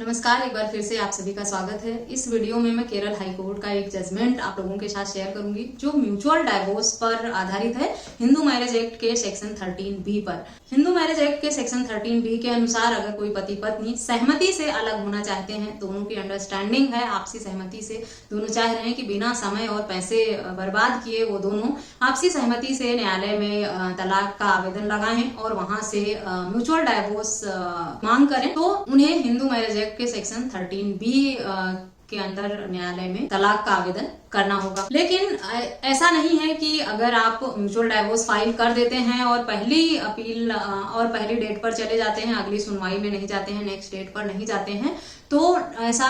नमस्कार, एक बार फिर से आप सभी का स्वागत है। इस वीडियो में मैं केरल हाई कोर्ट का एक जजमेंट आप लोगों के साथ शेयर करूंगी जो म्यूचुअल डाइवोर्स पर आधारित है, हिंदू मैरिज एक्ट के सेक्शन 13B पर। हिंदू मैरिज एक्ट के सेक्शन 13B के अनुसार अगर कोई पति पत्नी सहमति से अलग होना चाहते हैं, दोनों की अंडरस्टैंडिंग है, आपसी सहमति से दोनों चाह रहे हैं कि बिना समय और पैसे बर्बाद किए वो दोनों आपसी सहमति से न्यायालय में तलाक का आवेदन लगाएं और वहां से म्यूचुअल डाइवोर्स मांग करें, तो उन्हें हिंदू मैरिज एक्ट के सेक्शन 13B के अंदर न्यायालय में तलाक का आवेदन करना होगा। लेकिन ऐसा नहीं है कि अगर आप म्यूचुअल डाइवोर्स फाइल कर देते हैं और पहली अपील और पहली डेट पर चले जाते हैं, अगली सुनवाई में नहीं जाते हैं, नेक्स्ट डेट पर नहीं जाते हैं, तो ऐसा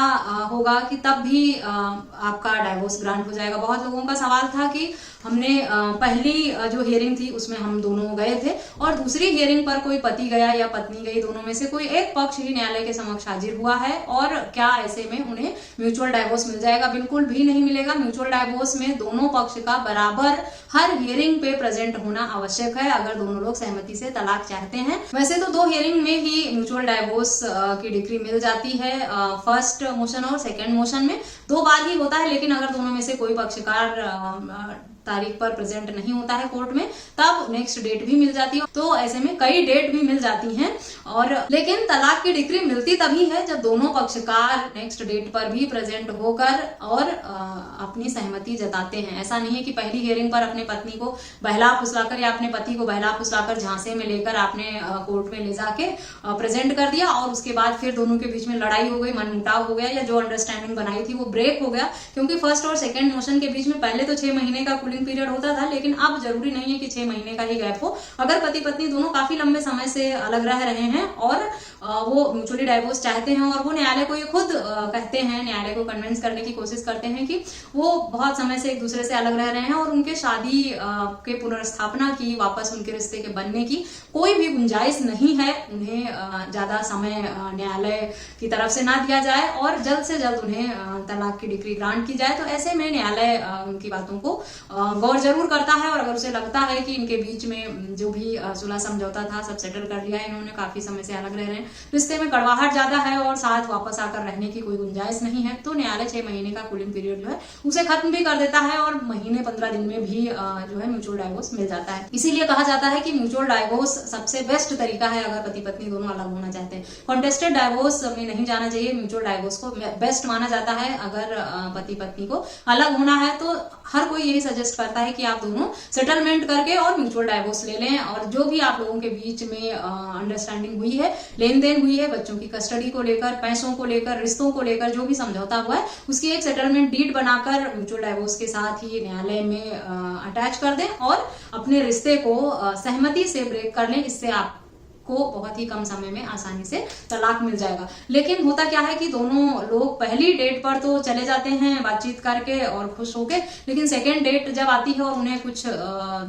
होगा कि तब भी आपका डाइवोर्स ग्रांट हो जाएगा। बहुत लोगों का सवाल था कि हमने पहली जो हियरिंग थी उसमें हम दोनों गए थे और दूसरी हियरिंग पर कोई पति गया या पत्नी गई, दोनों में से कोई एक पक्ष ही न्यायालय के समक्ष हाजिर हुआ है, और क्या ऐसे में उन्हें म्यूचुअल डाइवोर्स मिल जाएगा? बिल्कुल भी नहीं मिलेगा। म्यूचुअल डाइवोर्स में दोनों पक्ष का बराबर हर हियरिंग पे प्रेजेंट होना आवश्यक है अगर दोनों लोग सहमति से तलाक चाहते हैं। वैसे तो 2 हियरिंग में ही म्यूचुअल डाइवोर्स की डिग्री मिल जाती है, फर्स्ट मोशन और सेकेंड मोशन में 2 बार ही होता है, लेकिन अगर दोनों में से कोई पक्षकार तारीख पर प्रेजेंट नहीं होता है कोर्ट में, तब नेक्स्ट डेट भी मिल जाती है। तो ऐसे में कई डेट भी मिल जाती हैं, और लेकिन तलाक की डिग्री मिलती तभी है जब दोनों पक्षकार नेक्स्ट डेट पर भी प्रेजेंट होकर और अपनी सहमति जताते हैं। ऐसा नहीं है कि पहली हियरिंग पर अपने पत्नी को बहला फुसलाकर या अपने पति को बहला फुसलाकर झांसे में लेकर आपने कोर्ट में ले जाके प्रेजेंट कर दिया और उसके बाद फिर दोनों के बीच में लड़ाई हो गई, मनमुटाव हो गया, या जो अंडरस्टैंडिंग बनाई थी वो ब्रेक हो गया। क्योंकि फर्स्ट और सेकेंड मोशन के बीच में पहले तो 6 महीने का कूलिंग पीरियड होता था, लेकिन अब जरूरी नहीं है कि 6 महीने का ही गैप हो। अगर पति पत्नी दोनों काफी लंबे समय से अलग रह रहे हैं और वो म्यूचुअली डाइवोर्स चाहते हैं और वो न्यायालय को ये खुद कहते हैं, न्यायालय को कन्विंस करने की कोशिश करते हैं कि वो बहुत समय से एक दूसरे से अलग रह रहे हैं और उनके शादी के पुनर्स्थापना की, वापस उनके रिश्ते के बनने की कोई भी गुंजाइश नहीं है, उन्हें ज्यादा समय न्यायालय की तरफ से ना दिया जाए और जल्द से जल्द उन्हें तलाक की डिग्री ग्रांट की जाए, तो ऐसे में न्यायालय उनकी बातों को गौर जरूर करता है। और अगर उसे लगता है कि इनके बीच में जो भी सुलह समझौता था सब सेटल कर लिया है, इन्होंने काफी समय से अलग रह रहे हैं, रिश्ते में कड़वाहट ज्यादा है और साथ वापस आकर रहने की कोई गुंजाइश नहीं है, तो न्यायालय 6 महीने का कूलिंग पीरियड जो है उसे खत्म भी कर देता है और महीने 15 दिन में भी जो है म्यूचुअल डाइवोर्स मिल जाता है। इसीलिए कहा जाता है कि म्यूचुअल डाइवोर्स सबसे बेस्ट तरीका है अगर पति पत्नी दोनों अलग होना चाहते हैं। कॉन्टेस्टेड डाइवोर्स में नहीं जाना चाहिए, म्यूचुअल डाइवोर्स को बेस्ट माना जाता है। अगर पति पत्नी को अलग होना है तो हर कोई यही सजेस्ट करता है कि आप दोनों सेटलमेंट करके और म्यूचुअल डाइवोर्स ले लें, और जो भी आप लोगों के बीच में अंडरस्टैंडिंग हुई है, लेन देन हुई है, बच्चों की कस्टडी को लेकर, पैसों को लेकर, रिश्तों को लेकर जो भी समझौता हुआ है उसकी एक सेटलमेंट डीड बनाकर म्यूचुअल डाइवोर्स के साथ ही न्यायालय में अटैच कर दें और अपने रिश्ते को सहमति से ब्रेक कर लें। इससे आप को बहुत ही कम समय में आसानी से तलाक मिल जाएगा। लेकिन होता क्या है कि दोनों लोग पहली डेट पर तो चले जाते हैं बातचीत करके और खुश होके, लेकिन सेकेंड डेट जब आती है और उन्हें कुछ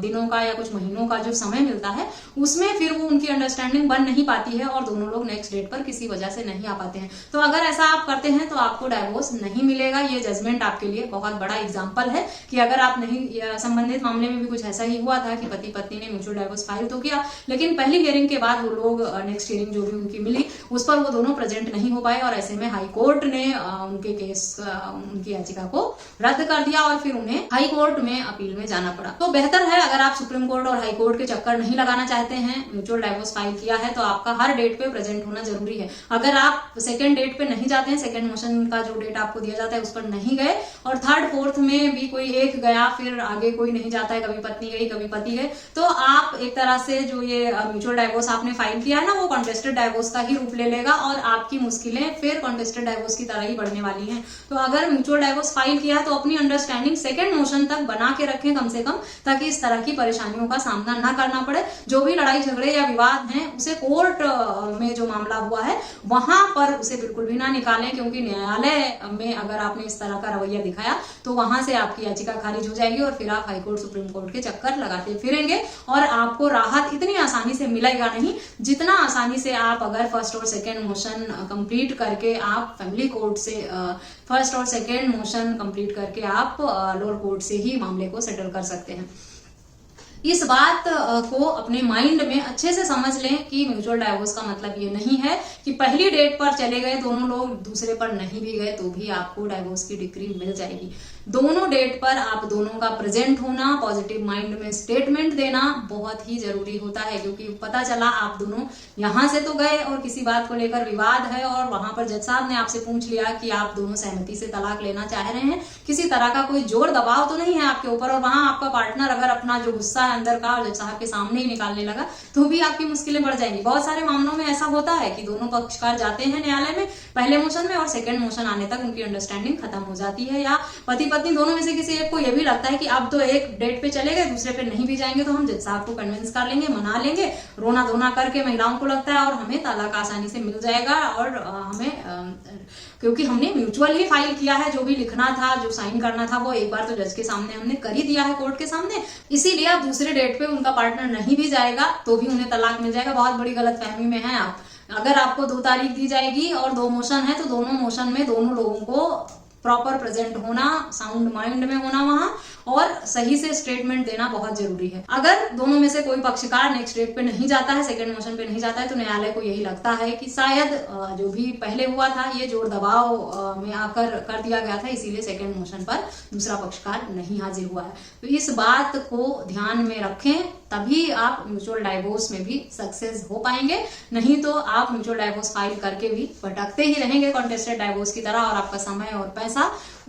दिनों का या कुछ महीनों का जो समय मिलता है उसमें फिर वो उनकी अंडरस्टैंडिंग बन नहीं पाती है और दोनों लोग नेक्स्ट डेट पर किसी वजह से नहीं आ पाते हैं। तो अगर ऐसा आप करते हैं तो आपको डाइवोर्स नहीं मिलेगा। ये जजमेंट आपके लिए बहुत बड़ा एग्जाम्पल है कि अगर आप नहीं, संबंधित मामले में भी कुछ ऐसा ही हुआ था कि पति पत्नी ने म्यूचुअल डाइवोर्स फाइल तो किया, लेकिन पहली हियरिंग के बाद लोग नेक्स्ट हियरिंग जो भी उनकी मिली उस पर वो दोनों प्रेजेंट नहीं हो पाए और ऐसे में हाई कोर्ट ने उनके केस, उनकी याचिका को रद्द कर दिया और फिर उन्हें हाई कोर्ट में अपील में जाना पड़ा। तो बेहतर है, अगर आप सुप्रीम कोर्ट और हाई कोर्ट के चक्कर नहीं लगाना चाहते हैं, म्यूचुअल डाइवोर्स फाइल किया है तो आपका हर डेट पे प्रेजेंट होना जरूरी है। अगर आप सेकेंड डेट पे नहीं जाते हैं, सेकेंड मोशन का जो डेट आपको दिया जाता है उस पर नहीं गए और थर्ड फोर्थ में भी कोई एक गया, फिर आगे कोई नहीं जाता है, कभी पत्नी गई कभी पति गए, तो आप एक तरह से जो ये म्यूचुअल डाइवोर्स आपने फाइल किया है ना, वो कॉन्टेस्टेड डाइवोर्स का ही रूप ले लेगा और आपकी मुश्किलें फिर कॉन्टेस्टेड डाइवोर्स की तरह ही बढ़ने वाली हैं। तो अगर म्यूचुअल डाइवोर्स फाइल किया है तो अपनी अंडरस्टैंडिंग सेकंड मोशन तक बना के रखें कम से कम, ताकि इस तरह की परेशानियों का सामना ना करना पड़े। जो भी लड़ाई झगड़े या विवाद हैं उसे कोर्ट में जो मामला हुआ है वहां पर उसे बिल्कुल भी ना निकालें, क्योंकि न्यायालय में अगर आपने इस तरह का रवैया दिखाया तो वहां से आपकी याचिका खारिज हो जाएगी और फिर आप हाईकोर्ट सुप्रीम कोर्ट के चक्कर लगाते फिरेंगे और आपको राहत इतनी आसानी से मिलेगा नहीं जितना आसानी से आप अगर फर्स्ट और सेकेंड मोशन कंप्लीट करके आप फैमिली कोर्ट से फर्स्ट और सेकेंड मोशन कंप्लीट करके आप लोअर कोर्ट से ही मामले को सेटल कर सकते हैं। इस बात को अपने माइंड में अच्छे से समझ लें कि म्यूचुअल डाइवोर्स का मतलब ये नहीं है कि पहली डेट पर चले गए दोनों लोग, दूसरे पर नहीं भी गए तो भी आपको डाइवोर्स की डिक्री मिल जाएगी। दोनों डेट पर आप दोनों का प्रेजेंट होना, पॉजिटिव माइंड में स्टेटमेंट देना बहुत ही जरूरी होता है, क्योंकि पता चला आप दोनों यहां से तो गए और किसी बात को लेकर विवाद है और वहां पर जज साहब ने आपसे पूछ लिया कि आप दोनों सहमति से तलाक लेना चाह रहे हैं, किसी तरह का कोई जोर दबाव तो नहीं है आपके ऊपर, और वहां आपका पार्टनर अगर अपना जो गुस्सा है अंदर का जज साहब के सामने ही निकालने लगा तो भी आपकी मुश्किलें बढ़ जाएंगी। बहुत सारे मामलों में ऐसा होता है कि दोनों पक्षकार जाते हैं न्यायालय में पहले मोशन में और सेकंड मोशन आने तक उनकी अंडरस्टैंडिंग खत्म हो जाती है, या पति पत्नी दोनों में से किसी एक को यह भी लगता है कि अब तो एक डेट पे चले गए दूसरे पे नहीं भी जाएंगे तो हम जज साहब को कन्विंस कर लेंगे, मना लेंगे, रोना धोना करके महिलाओं को लगता है और हमें तलाक आसानी से मिल जाएगा, और हमें क्योंकि हमने म्यूचुअल ही फाइल किया है, जो भी लिखना था, जो साइन करना था वो एक बार तो जज के सामने हमने कर ही दिया है, कोर्ट के सामने, इसीलिए अब दूसरे डेट पे उनका पार्टनर नहीं भी जाएगा तो भी उन्हें तलाक मिल जाएगा। बहुत बड़ी गलतफहमी में है आप। अगर आपको 2 तारीख दी जाएगी और 2 मोशन है तो दोनों मोशन में दोनों लोगों को प्रॉपर प्रेजेंट होना, साउंड माइंड में होना वहां, और सही से स्टेटमेंट देना बहुत जरूरी है। अगर दोनों में से कोई पक्षकार नेक्स्ट डेट पे नहीं जाता है, सेकंड मोशन पे नहीं जाता है, तो न्यायालय को यही लगता है कि शायद जो भी पहले हुआ था ये जोर दबाव में आकर कर दिया गया था, इसीलिए सेकंड मोशन पर दूसरा पक्षकार नहीं हाजिर हुआ है। तो इस बात को ध्यान में रखें, तभी आप म्यूचुअल डाइवोर्स में भी सक्सेस हो पाएंगे, नहीं तो आप म्यूचुअल डाइवोर्स फाइल करके भी भटकते ही रहेंगे कॉन्टेस्टेड डाइवोर्स की तरह, और आपका समय और पैसा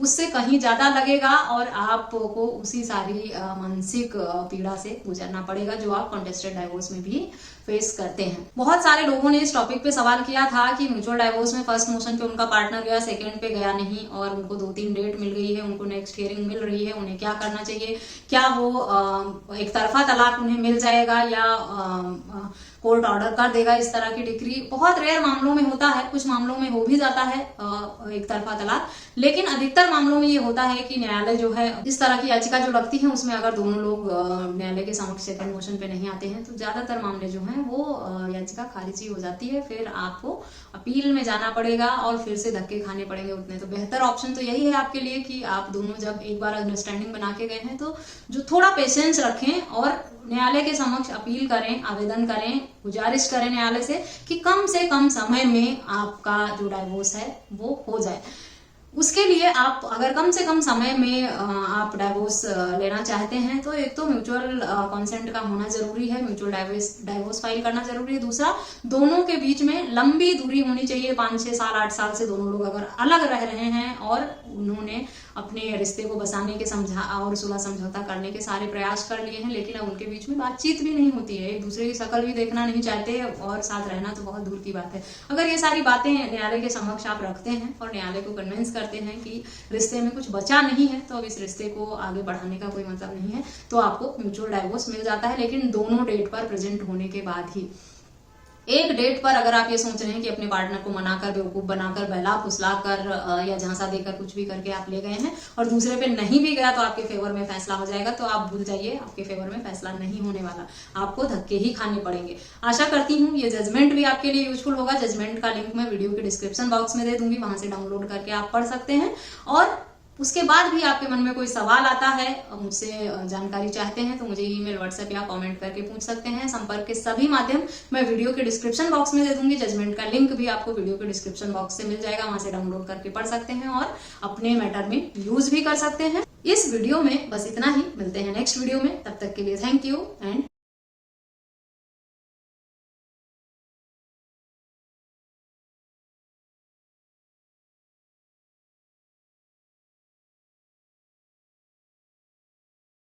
उससे कहीं ज्यादा लगेगा और आपको उसी सारी मानसिक पीड़ा से गुजरना पड़ेगा जो आप कॉन्टेस्टेड डाइवोर्स में भी फेस करते हैं। बहुत सारे लोगों ने इस टॉपिक पे सवाल किया था कि म्यूचुअल डाइवोर्स में फर्स्ट मोशन पे उनका पार्टनर गया, सेकंड पे गया नहीं, और उनको 2-3 डेट मिल गई है, उनको नेक्स्ट हियरिंग मिल रही है, उन्हें क्या करना चाहिए, क्या वो एक तरफा तलाक उन्हें मिल जाएगा या कोर्ट ऑर्डर कर देगा इस तरह की डिक्री। बहुत रेयर मामलों में होता है, कुछ मामलों में हो भी जाता है एक तरफा तलाक, लेकिन अधिकतर मामलों में ये होता है कि न्यायालय जो है इस तरह की याचिका जो लगती है उसमें अगर दोनों लोग न्यायालय के समक्ष सेकंड मोशन पे नहीं आते हैं तो ज्यादातर मामले जो हैं वो याचिका खारिज ही हो जाती है, फिर आपको अपील में जाना पड़ेगा और फिर से धक्के खाने पड़ेंगे उतने। तो बेहतर ऑप्शन तो यही है आपके लिए कि आप दोनों जब एक बार अंडरस्टैंडिंग बना के गए हैं तो जो थोड़ा पेशेंस रखें और न्यायालय के समक्ष अपील करें, आवेदन करें, गुजारिश करें न्यायालय से कि कम से कम समय में आपका जो डाइवोर्स है वो हो जाए। उसके लिए आप अगर कम से कम समय में आप डाइवोर्स लेना चाहते हैं तो एक तो म्यूचुअल कंसेंट का होना जरूरी है, म्यूचुअल डाइवोर्स फाइल करना जरूरी है। दूसरा, दोनों के बीच में लंबी दूरी होनी चाहिए, 5-6 साल 8 साल से दोनों लोग अगर अलग रह रहे हैं और उन्होंने अपने रिश्ते को बसाने के और सुलह समझौता करने के सारे प्रयास कर लिए हैं, लेकिन अब उनके बीच में बातचीत भी नहीं होती है, एक दूसरे की शक्ल भी देखना नहीं चाहते और साथ रहना तो बहुत दूर की बात है। अगर ये सारी बातें न्यायालय के समक्ष आप रखते हैं और न्यायालय को कन्विंस करते हैं कि रिश्ते में कुछ बचा नहीं है तो अब इस रिश्ते को आगे बढ़ाने का कोई मतलब नहीं है, तो आपको म्यूचुअल डाइवोर्स मिल जाता है, लेकिन दोनों डेट पर प्रेजेंट होने के बाद ही। एक डेट पर अगर आप ये सोच रहे हैं कि अपने पार्टनर को मनाकर, बेवकूफ बनाकर, बहला फुसला कर या झांसा देकर कुछ भी करके आप ले गए हैं और दूसरे पे नहीं भी गया तो आपके फेवर में फैसला हो जाएगा, तो आप भूल जाइए, आपके फेवर में फैसला नहीं होने वाला, आपको धक्के ही खाने पड़ेंगे। आशा करती हूँ ये जजमेंट भी आपके लिए यूजफुल होगा। जजमेंट का लिंक मैं वीडियो के डिस्क्रिप्शन बॉक्स में दे दूंगी, वहां से डाउनलोड करके आप पढ़ सकते हैं। और उसके बाद भी आपके मन में कोई सवाल आता है, मुझसे जानकारी चाहते हैं तो मुझे ईमेल, व्हाट्सएप या कमेंट करके पूछ सकते हैं। संपर्क के सभी माध्यम मैं वीडियो के डिस्क्रिप्शन बॉक्स में दे दूंगी। जजमेंट का लिंक भी आपको वीडियो के डिस्क्रिप्शन बॉक्स से मिल जाएगा, वहां से डाउनलोड करके पढ़ सकते हैं और अपने मैटर में यूज भी कर सकते हैं। इस वीडियो में बस इतना ही, मिलते हैं नेक्स्ट वीडियो में, तब तक के लिए थैंक यू एंड